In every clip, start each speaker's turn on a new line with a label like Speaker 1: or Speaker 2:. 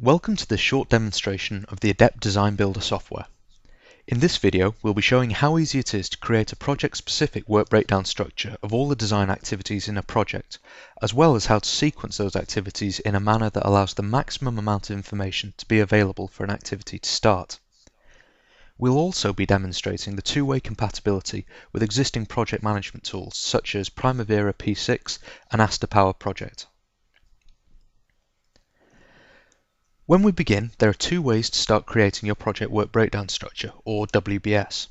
Speaker 1: Welcome to this short demonstration of the ADePT Design Builder software. In this video, we'll be showing how easy it is to create a project-specific work breakdown structure of all the design activities in a project, as well as how to sequence those activities in a manner that allows the maximum amount of information to be available for an activity to start. We'll also be demonstrating the two-way compatibility with existing project management tools such as Primavera P6 and ADePT Project. When we begin, there are two ways to start creating your project work breakdown structure, or WBS.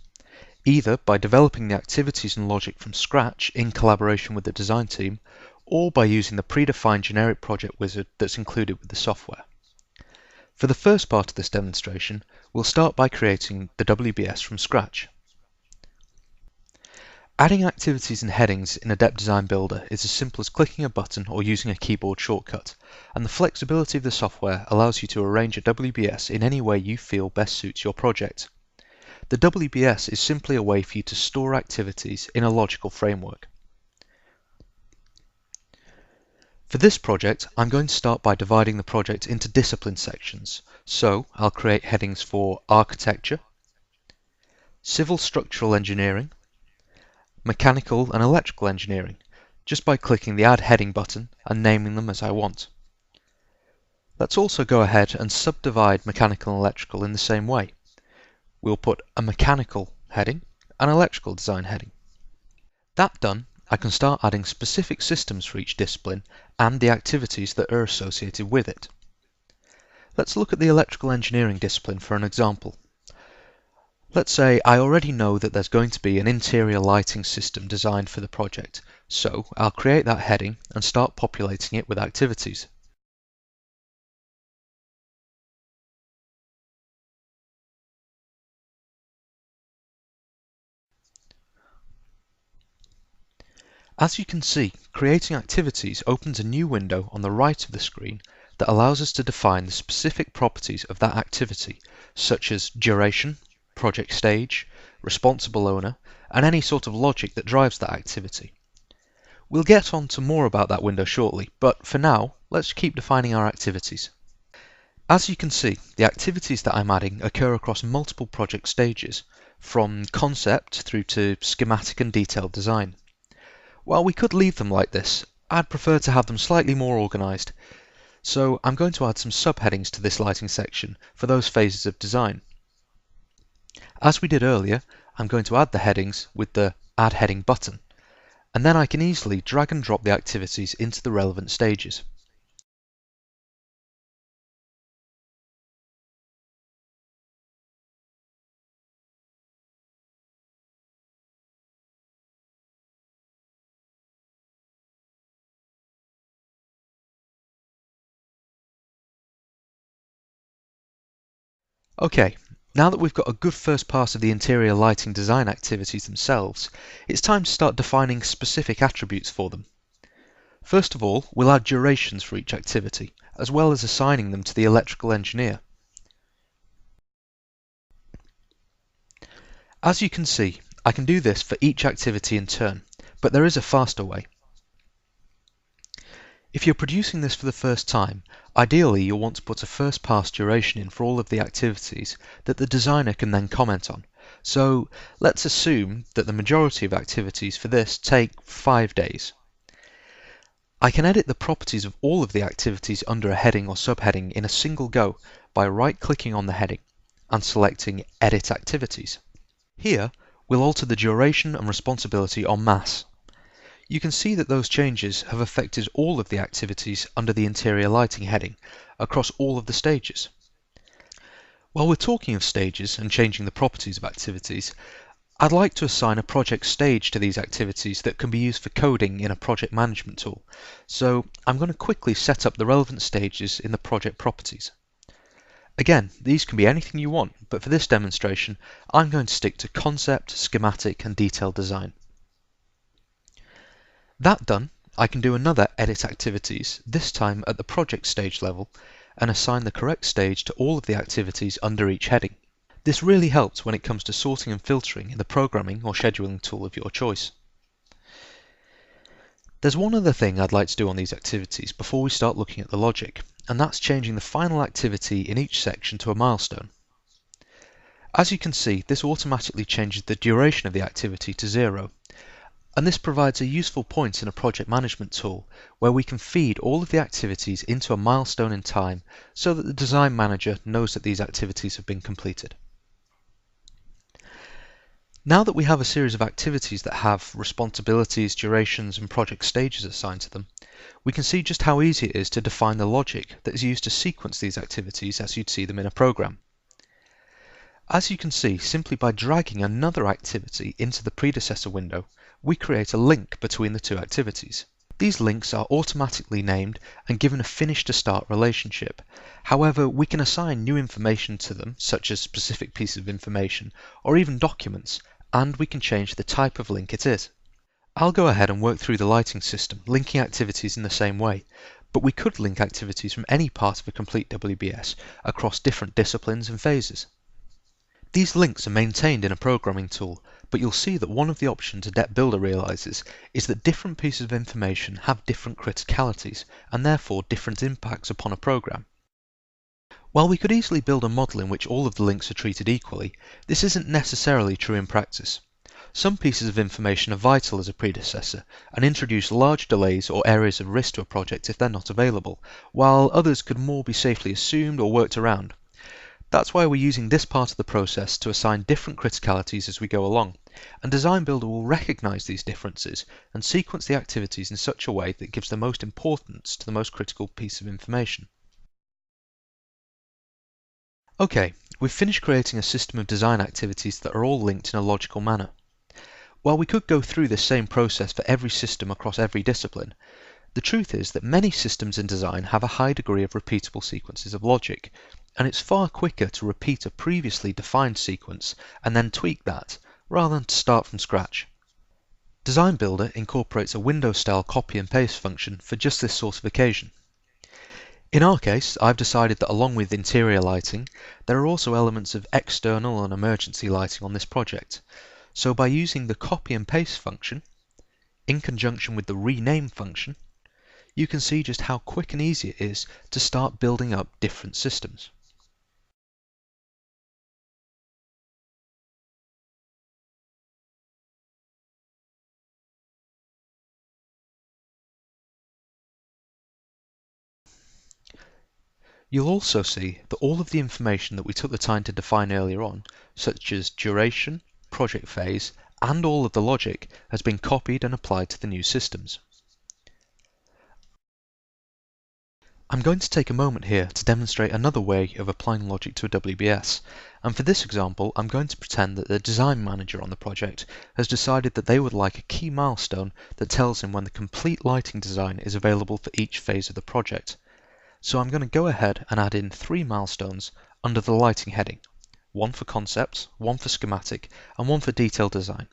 Speaker 1: Either by developing the activities and logic from scratch in collaboration with the design team, or by using the predefined generic project wizard that's included with the software. For the first part of this demonstration, we'll start by creating the WBS from scratch. Adding activities and headings in ADePT Design Builder is as simple as clicking a button or using a keyboard shortcut, and the flexibility of the software allows you to arrange a WBS in any way you feel best suits your project. The WBS is simply a way for you to store activities in a logical framework. For this project, I'm going to start by dividing the project into discipline sections, so I'll create headings for architecture, civil structural engineering, mechanical and electrical engineering, just by clicking the Add Heading button and naming them as I want. Let's also go ahead and subdivide mechanical and electrical in the same way. We'll put a mechanical heading and electrical design heading. That done, I can start adding specific systems for each discipline and the activities that are associated with it. Let's look at the electrical engineering discipline for an example. Let's say I already know that there's going to be an interior lighting system designed for the project, so I'll create that heading and start populating it with activities. As you can see, creating activities opens a new window on the right of the screen that allows us to define the specific properties of that activity, such as duration, project stage, responsible owner, and any sort of logic that drives that activity. We'll get on to more about that window shortly, but for now, let's keep defining our activities. As you can see, the activities that I'm adding occur across multiple project stages, from concept through to schematic and detailed design. While we could leave them like this, I'd prefer to have them slightly more organized, so I'm going to add some subheadings to this lighting section for those phases of design. As we did earlier, I'm going to add the headings with the Add Heading button, and then I can easily drag and drop the activities into the relevant stages. Okay, now that we've got a good first pass of the interior lighting design activities themselves, it's time to start defining specific attributes for them. First of all, we'll add durations for each activity, as well as assigning them to the electrical engineer. As you can see, I can do this for each activity in turn, but there is a faster way. If you're producing this for the first time, ideally you'll want to put a first pass duration in for all of the activities that the designer can then comment on. So let's assume that the majority of activities for this take 5 days. I can edit the properties of all of the activities under a heading or subheading in a single go by right-clicking on the heading and selecting Edit Activities. Here, we'll alter the duration and responsibility en masse. You can see that those changes have affected all of the activities under the interior lighting heading across all of the stages. While we're talking of stages and changing the properties of activities, I'd like to assign a project stage to these activities that can be used for coding in a project management tool. So I'm going to quickly set up the relevant stages in the project properties. Again, these can be anything you want, but for this demonstration, I'm going to stick to concept, schematic, and detailed design. That done, I can do another Edit Activities, this time at the project stage level, and assign the correct stage to all of the activities under each heading. This really helps when it comes to sorting and filtering in the programming or scheduling tool of your choice. There's one other thing I'd like to do on these activities before we start looking at the logic, and that's changing the final activity in each section to a milestone. As you can see, this automatically changes the duration of the activity to 0, and this provides a useful point in a project management tool where we can feed all of the activities into a milestone in time so that the design manager knows that these activities have been completed. Now that we have a series of activities that have responsibilities, durations, and project stages assigned to them, we can see just how easy it is to define the logic that is used to sequence these activities as you'd see them in a program. As you can see, simply by dragging another activity into the predecessor window, we create a link between the two activities. These links are automatically named and given a finish to start relationship. However, we can assign new information to them, such as specific pieces of information or even documents, and we can change the type of link it is. I'll go ahead and work through the lighting system, linking activities in the same way, but we could link activities from any part of a complete WBS across different disciplines and phases. These links are maintained in a programming tool, but you'll see that one of the options ADePT Builder realizes is that different pieces of information have different criticalities and therefore different impacts upon a program. While we could easily build a model in which all of the links are treated equally, this isn't necessarily true in practice. Some pieces of information are vital as a predecessor and introduce large delays or areas of risk to a project if they're not available, while others could more be safely assumed or worked around. That's why we're using this part of the process to assign different criticalities as we go along, and Design Builder will recognize these differences and sequence the activities in such a way that gives the most importance to the most critical piece of information. Okay, we've finished creating a system of design activities that are all linked in a logical manner. While we could go through this same process for every system across every discipline, the truth is that many systems in design have a high degree of repeatable sequences of logic, and it's far quicker to repeat a previously defined sequence and then tweak that, rather than to start from scratch. Design Builder incorporates a Windows-style copy and paste function for just this sort of occasion. In our case, I've decided that along with interior lighting, there are also elements of external and emergency lighting on this project. So by using the copy and paste function, in conjunction with the rename function, you can see just how quick and easy it is to start building up different systems. You'll also see that all of the information that we took the time to define earlier on, such as duration, project phase, and all of the logic, has been copied and applied to the new systems. I'm going to take a moment here to demonstrate another way of applying logic to a WBS, and for this example I'm going to pretend that the design manager on the project has decided that they would like a key milestone that tells him when the complete lighting design is available for each phase of the project. So I'm going to go ahead and add in 3 milestones under the lighting heading, one for concept, one for schematic, and one for detailed design.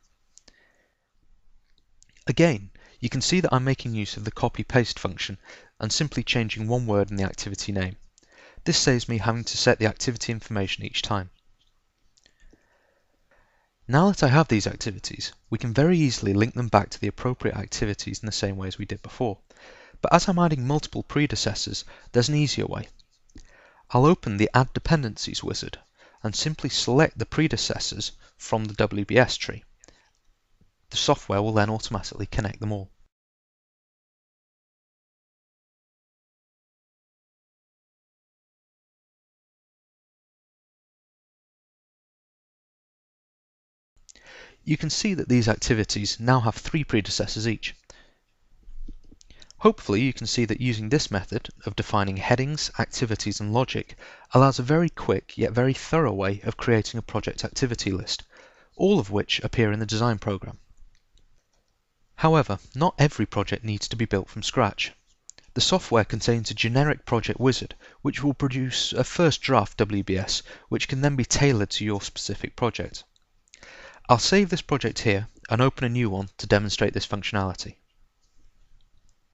Speaker 1: Again, you can see that I'm making use of the copy-paste function and simply changing one word in the activity name. This saves me having to set the activity information each time. Now that I have these activities, we can very easily link them back to the appropriate activities in the same way as we did before. But as I'm adding multiple predecessors, there's an easier way. I'll open the Add Dependencies wizard and simply select the predecessors from the WBS tree. The software will then automatically connect them all. You can see that these activities now have 3 predecessors each. Hopefully you can see that using this method of defining headings, activities and logic allows a very quick yet very thorough way of creating a project activity list, all of which appear in the design program. However, not every project needs to be built from scratch. The software contains a generic project wizard which will produce a first draft WBS which can then be tailored to your specific project. I'll save this project here and open a new one to demonstrate this functionality.